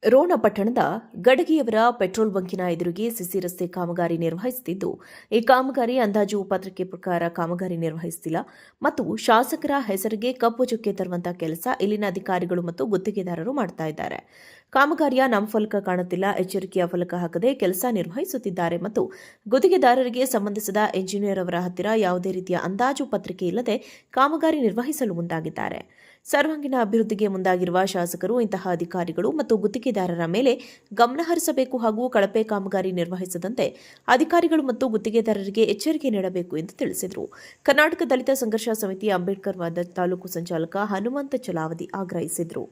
ರೋಣ ಪಟ್ಟಣದ ಗಡಗಿಯವರ ಪೆಟ್ರೋಲ್ ಬಂಕಿನ ಎದುರಿಗೆ ಸಿಸಿ ರಸ್ತೆ ಕಾಮಗಾರಿ ನಿರ್ವಹಿಸುತ್ತಿದ್ದು, ಈ ಕಾಮಗಾರಿ ಅಂದಾಜು ಪತ್ರಕ್ಕೆ ಪ್ರಕಾರ ಕಾಮಗಾರಿ ನಿರ್ವಹಿಸುತ್ತಿಲ್ಲ ಮತ್ತು ಶಾಸಕರ ಹೆಸರಿಗೆ ಕಪ್ಪು ಚುಕ್ಕೆ ತರುವಂತಹ ಕೆಲಸ ಇಲ್ಲಿನ ಅಧಿಕಾರಿಗಳು ಮತ್ತು ಗುತ್ತಿಗೆದಾರರು ಮಾಡ್ತಾ ಇದ್ದಾರೆ. ಕಾಮಗಾರಿಯ ನಾಮಫಲಕ ಕಾಣುತ್ತಿಲ್ಲ, ಎಚ್ಚರಿಕೆಯ ಫಲಕ ಹಾಕದೆ ಕೆಲಸ ನಿರ್ವಹಿಸುತ್ತಿದ್ದಾರೆ ಮತ್ತು ಗುತ್ತಿಗೆದಾರರಿಗೆ ಸಂಬಂಧಿಸಿದ ಎಂಜಿನಿಯರ್ ಅವರ ಹತ್ತಿರ ಯಾವುದೇ ರೀತಿಯ ಅಂದಾಜು ಪತ್ರಿಕೆ ಇಲ್ಲದೆ ಕಾಮಗಾರಿ ನಿರ್ವಹಿಸಲು ಮುಂದಾಗಿದ್ದಾರೆ. ಸರ್ವಾಂಗೀಣ ಅಭಿವೃದ್ಧಿಗೆ ಮುಂದಾಗಿರುವ ಶಾಸಕರು ಇಂತಹ ಅಧಿಕಾರಿಗಳು ಮತ್ತು ಗುತ್ತಿಗೆದಾರರ ಮೇಲೆ ಗಮನ ಹರಿಸಬೇಕು ಹಾಗೂ ಕಳಪೆ ಕಾಮಗಾರಿ ನಿರ್ವಹಿಸದಂತೆ ಅಧಿಕಾರಿಗಳು ಮತ್ತು ಗುತ್ತಿಗೆದಾರರಿಗೆ ಎಚ್ಚರಿಕೆ ನೀಡಬೇಕು ಎಂದು ತಿಳಿಸಿದರು. ಕರ್ನಾಟಕ ದಲಿತ ಸಂಘರ್ಷ ಸಮಿತಿ ಅಂಬೇಡ್ಕರ್ ವಾದ ತಾಲೂಕು ಸಂಚಾಲಕ ಹನುಮಂತ ಚಲಾವದಿ ಆಗ್ರಹಿಸಿದರು.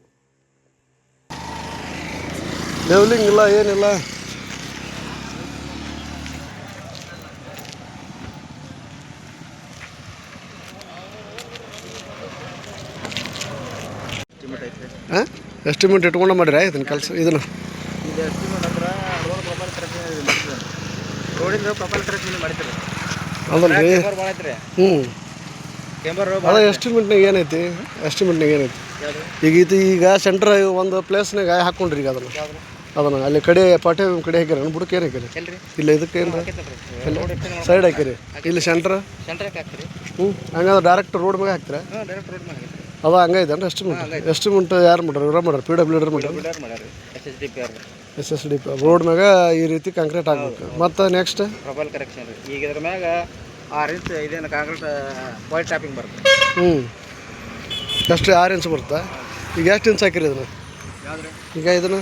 ಎಸ್ಟಿಮೇಟ್ ಇಟ್ಕೊಂಡು ಮಾಡಿರ ಇದನ್ನ ಕೆಲಸ ಇದನ್ನು ಇದು ಎಸ್ಟಿಮೇಟ್ ಅಂದ್ರೆ ರೋಡ್ ಪ್ರೊಫೈಲ್ ಕರೆಕ್ಟ್ ಮಾಡಿದ್ರು. ರೋಡಿಂದ ಪ್ರೊಫೈಲ್ ಕರೆಕ್ಟ್ ಮಾಡಿದ್ರು. ಅದಲ್ರಿ ಕೇಂಬರ್ ಅದ ಎಸ್ಟಿಮೇಟ್ನಾಗ ಏನೈತಿ? ಈಗ ಸೆಂಟ್ರ್ ಒಂದು ಪ್ಲೇಸ್ನಾಗ ಹಾಕೊಂಡ್ರಿ ಈಗ ಅದನ್ನ ಅಲ್ಲಿ ಕಡೆ ಪಾಟೆ ಕಡೆ ಹಾಕ್ಯಾರ ಬುಡಕ್ಕೆ ಏನು ಹಾಕ್ಯಾರಿ? ಇಲ್ಲ ಇದಕ್ಕೆ ಏನು ಸೈಡ್ ಹಾಕಿರಿ? ಇಲ್ಲಿ ಸೆಂಟ್ರ್ ಹಂಗಂದ್ರೆ ಡೈರೆಕ್ಟ್ ರೋಡ್ ಮ್ಯಾಗ ಹಾಕ್ತೀರಾ? ಅದ ಹಂಗೈತೆ ಎಸ್ಟಿಮೇಟ್ ಯಾರು ಮಾಡ್ರಿ? ಇವ್ರ ಮಾಡ್ರಿ PWD ಮಾಡ್ರಿ. SSDP ರೋಡ್ ಮ್ಯಾಗ ಈ ರೀತಿ ಕಾಂಕ್ರೀಟ್ ಆಗ್ಬೇಕು. ಮತ್ತು ನೆಕ್ಸ್ಟ್ ಪ್ರೊಫೈಲ್ ಕರೆಕ್ಷನ್ ಈಗ ಇದ್ರ ಮ್ಯಾಗ 6 ಇಂಚ್ ಇದೇನು ಕಾಂಕ್ರೀಟ್ ವೈಟ್ ಟಾಪಿಂಗ್ ಬರುತ್ತೆ. ಎಷ್ಟು 6 ಇಂಚ್ ಬರುತ್ತಾ? ಈಗ ಎಷ್ಟು ಇಂಚ್ ಹಾಕಿರಿ ಇದನ್ನು? ಈಗ ಇದನ್ನು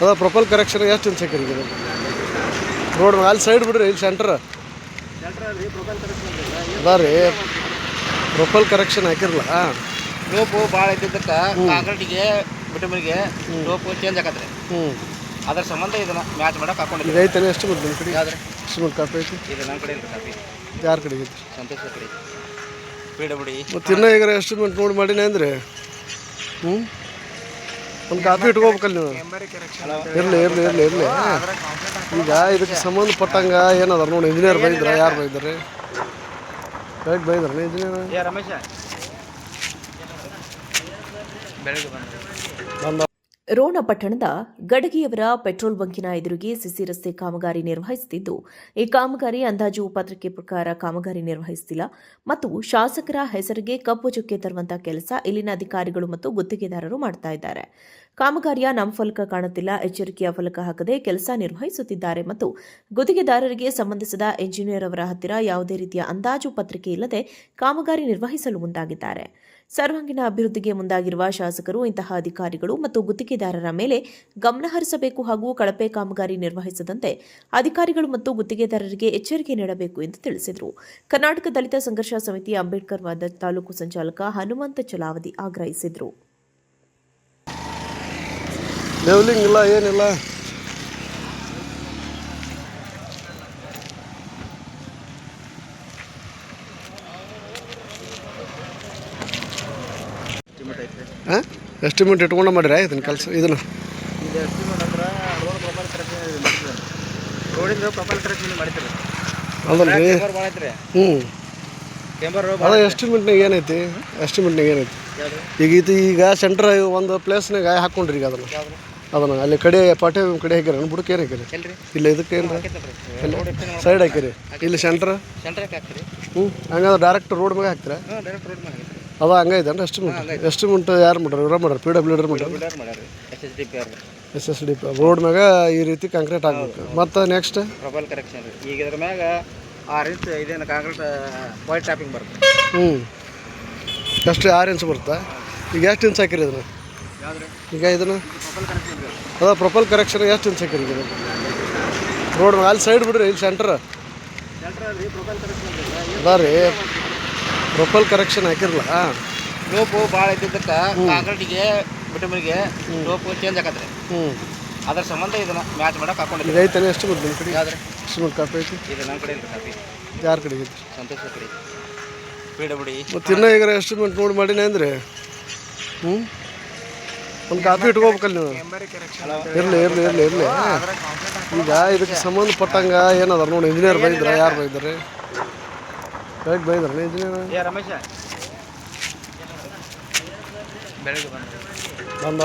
ಅದ ಪ್ರೊಫೈಲ್ ಕರೆಕ್ಷನ್ ಎಷ್ಟು ಇಂಚ್ ಹಾಕಿರಿ? ಈಗ ರೋಡ್ ಅಲ್ಲಿ ಸೈಡ್ ಬಿಡ್ರಿ, ಇಲ್ಲಿ ಸೆಂಟ್ರ್ ಅದ ರೀ. ಪ್ರೊಫೈಲ್ ಕರೆಕ್ಷನ್ ಹಾಕಿರಲ್ಲ, ಲೋಪು ಭಾಳ ಇದ್ದಿದ್ದಕ್ಕೆ ಕಾಂಕ್ರೀಟಿಗೆ ಬಿಟಮಿನ್ಗೆ ಲೋಪು ಚೇಂಜ್ ಆಗತ್ತೆ. ಅದ್ರ ಸಂಬಂಧ ಇದನ್ನ ಮ್ಯಾಚ್ ಮಾಡಕ್ಕೆ ಹಾಕೊಂಡಿದ್ದೀವಿ. ಈಗ ಐತೆ ಎಷ್ಟು ನಿಮ್ಮ ಕಡೆ? ಎಸ್ಟಿಮೇಟ್ ಕಾಪಿ ಐತಿ? ಇದು ನನ್ನ ಕಡೆ ಇಲ್ಲ ಕಾಪಿ. ಯಾರ ಕಡೆ ಐತಿ? ಸಂತೋಷ ಕಡೆ PWD. ಮತ್ತು ಇನ್ನೂ ಈಗ ಎಸ್ಟಿಮೇಟ್ ನೋಡಿ ಮಾಡಿನಿ ಅಂದರೆ ಒಂದು ಕಾಪಿ ಇಟ್ಕೋಬೇಕಲ್ಲ ನೀವು. ಇರಲಿ ಈಗ ಇದಕ್ಕೆ ಸಂಬಂಧಪಟ್ಟಂಗೆ ಏನದ ನೋಡಿ, ಇಂಜಿನಿಯರ್ ಬೈದ್ರ? ಯಾರು ಬೈದಾರೆ? ಬೈದ್ರಲ್ಲ ಇಂಜಿನಿಯರ್ ರಮೇಶ ಬೆಳಗ್ಗೆ ಬಂದ. ರೋಣ ಪಟ್ಟಣದ ಗಡಗಿಯವರ ಪೆಟ್ರೋಲ್ ಬಂಕಿನ ಎದುರಿಗೆ ಸಿಸಿ ರಸ್ತೆ ಕಾಮಗಾರಿ ನಿರ್ವಹಿಸುತ್ತಿದ್ದು, ಈ ಕಾಮಗಾರಿ ಅಂದಾಜು ಪತ್ರಕ್ಕೆ ಪ್ರಕಾರ ಕಾಮಗಾರಿ ನಿರ್ವಹಿಸುತ್ತಿಲ್ಲ ಮತ್ತು ಶಾಸಕರ ಹೆಸರಿಗೆ ಕಪ್ಪು ಚುಕ್ಕೆ ತರುವಂತಹ ಕೆಲಸ ಇಲ್ಲಿನ ಅಧಿಕಾರಿಗಳು ಮತ್ತು ಗುತ್ತಿಗೆದಾರರು ಮಾಡ್ತಾ ಇದ್ದಾರೆ. ಕಾಮಗಾರಿಯ ನಾಮಫಲಕ ಕಾಣುತ್ತಿಲ್ಲ, ಎಚ್ಚರಿಕೆಯ ಫಲಕ ಹಾಕದೆ ಕೆಲಸ ನಿರ್ವಹಿಸುತ್ತಿದ್ದಾರೆ ಮತ್ತು ಗುತ್ತಿಗೆದಾರರಿಗೆ ಸಂಬಂಧಿಸಿದ ಎಂಜಿನಿಯರ್ ಅವರ ಹತ್ತಿರ ಯಾವುದೇ ರೀತಿಯ ಅಂದಾಜು ಪತ್ರಿಕೆ ಇಲ್ಲದೆ ಕಾಮಗಾರಿ ನಿರ್ವಹಿಸಲು ಮುಂದಾಗಿದ್ದಾರೆ. ಸರ್ವಾಂಗೀಣ ಅಭಿವೃದ್ಧಿಗೆ ಮುಂದಾಗಿರುವ ಶಾಸಕರು ಇಂತಹ ಅಧಿಕಾರಿಗಳು ಮತ್ತು ಗುತ್ತಿಗೆದಾರರ ಮೇಲೆ ಗಮನ ಹರಿಸಬೇಕು ಹಾಗೂ ಕಳಪೆ ಕಾಮಗಾರಿ ನಿರ್ವಹಿಸದಂತೆ ಅಧಿಕಾರಿಗಳು ಮತ್ತು ಗುತ್ತಿಗೆದಾರರಿಗೆ ಎಚ್ಚರಿಕೆ ನೀಡಬೇಕು ಎಂದು ತಿಳಿಸಿದರು. ಕರ್ನಾಟಕ ದಲಿತ ಸಂಘರ್ಷ ಸಮಿತಿ ಅಂಬೇಡ್ಕರ್ ವಾದ ತಾಲೂಕು ಸಂಚಾಲಕ ಹನುಮಂತ ಚಲಾವದಿ ಆಗ್ರಹಿಸಿದರು. ಏನಿಲ್ಲ ಎಸ್ಟಿಮೇಟ್ ಇಟ್ಕೊಂಡು ಮಾಡಿರ ಇದನ್ನ ಕೆಲಸ ಇದನ್ನು ಇದು ಎಸ್ಟಿಮೇಟ್ ಅಂದ್ರೆ ರೋಡ್ ಪ್ರೊಫೈಲ್ ಕರೆಕ್ಟ್ ಮಾಡಿದ್ರು. ರೋಡಿಂದ ಪ್ರೊಫೈಲ್ ಕರೆಕ್ಟ್ ಮಾಡಿದ್ರು. ಅದಲ್ರಿ ಕೇಂಬರ್ ಅದ ಎಸ್ಟಿಮೇಟ್ನಾಗ ಏನೈತಿ? ಈಗ ಸೆಂಟ್ರ್ ಒಂದು ಪ್ಲೇಸ್ನಾಗ ಹಾಕೊಂಡ್ರಿ ಈಗ ಅದನ್ನ ಅಲ್ಲಿ ಕಡೆ ಪಾಟೆ ಕಡೆ ಹಾಕ್ಯಾರ ಬುಡಕ್ಕೆ ಏನು ಹಾಕ್ಯಾರಿ? ಇಲ್ಲ ಇದಕ್ಕೆ ಏನು ಸೈಡ್ ಹಾಕಿರಿ? ಇಲ್ಲಿ ಸೆಂಟ್ರ್ ಹಂಗಂದ್ರೆ ಡೈರೆಕ್ಟ್ ರೋಡ್ ಮ್ಯಾಗ ಹಾಕ್ತೀರಾ? ಅದ ಹಂಗೈತೆ ಎಸ್ಟಿಮೇಟ್ ಯಾರು ಮಾಡ್ರಿ? ಇವ್ರ ಮಾಡ್ರಿ PWD ಮಾಡ್ರಿ. SSDP ರೋಡ್ ಮ್ಯಾಗ ಈ ರೀತಿ ಕಾಂಕ್ರೀಟ್ ಆಗ್ಬೇಕು. ಮತ್ತು ನೆಕ್ಸ್ಟ್ ಪ್ರೊಫೈಲ್ ಕರೆಕ್ಷನ್ ಈಗ ಇದ್ರ ಮ್ಯಾಗ 6 ಇಂಚ್ ಇದೇನು ಕಾಂಕ್ರೀಟ್ ವೈಟ್ ಟಾಪಿಂಗ್ ಬರುತ್ತೆ. ಎಷ್ಟು 6 ಇಂಚ್ ಬರುತ್ತಾ? ಈಗ ಎಷ್ಟು ಇಂಚ್ ಹಾಕಿರಿ ಇದನ್ನು? ಈಗ ಇದನ್ನು ಅದ ಪ್ರೊಫೈಲ್ ಕರೆಕ್ಷನ್ ಎಷ್ಟು ಇಂಚ್ ಹಾಕಿರಿ? ಈಗ ರೋಡ್ ಅಲ್ಲಿ ಸೈಡ್ ಬಿಡ್ರಿ, ಇಲ್ಲಿ ಸೆಂಟ್ರ್ ಅದ ರೀ. ಪ್ರೊಫೈಲ್ ಕರೆಕ್ಷನ್ ಹಾಕಿರಲ್ಲ, ಲೋಪು ಭಾಳ ಇದ್ದಿದ್ದಕ್ಕೆ ಕಾಂಕ್ರೀಟಿಗೆ ಬಿಟಮಿನ್ಗೆ ಲೋಪು ಚೇಂಜ್ ಆಗತ್ತೆ. ಅದ್ರ ಸಂಬಂಧ ಇದನ್ನ ಮ್ಯಾಚ್ ಮಾಡಕ್ಕೆ ಹಾಕೊಂಡಿದ್ದೀವಿ. ಈಗ ಐತೆ ಎಷ್ಟು ನಿಮ್ಮ ಕಡೆ? ಎಸ್ಟಿಮೇಟ್ ಕಾಪಿ ಐತಿ? ಇದು ನನ್ನ ಕಡೆ ಇಲ್ಲ ಕಾಪಿ. ಯಾರ ಕಡೆ ಐತಿ? ಸಂತೋಷ ಕಡೆ PWD. ಮತ್ತು ಇನ್ನೂ ಈಗ ಎಸ್ಟಿಮೇಟ್ ನೋಡಿ ಮಾಡಿನಿ ಅಂದರೆ ಒಂದು ಕಾಪಿ ಇಟ್ಕೋಬೇಕಲ್ಲ ನೀವು. ಇರಲಿ ಈಗ ಇದಕ್ಕೆ ಸಂಬಂಧಪಟ್ಟಂಗೆ ಏನದ ನೋಡಿ, ಇಂಜಿನಿಯರ್ ಬೈದ್ರ? ಯಾರು ಬೈದಾರೆ? ಬೈದ್ರಲ್ಲ ಇಂಜಿನಿಯರ್ ರಮೇಶ ಬೆಳಗ್ಗೆ ಬಂದ.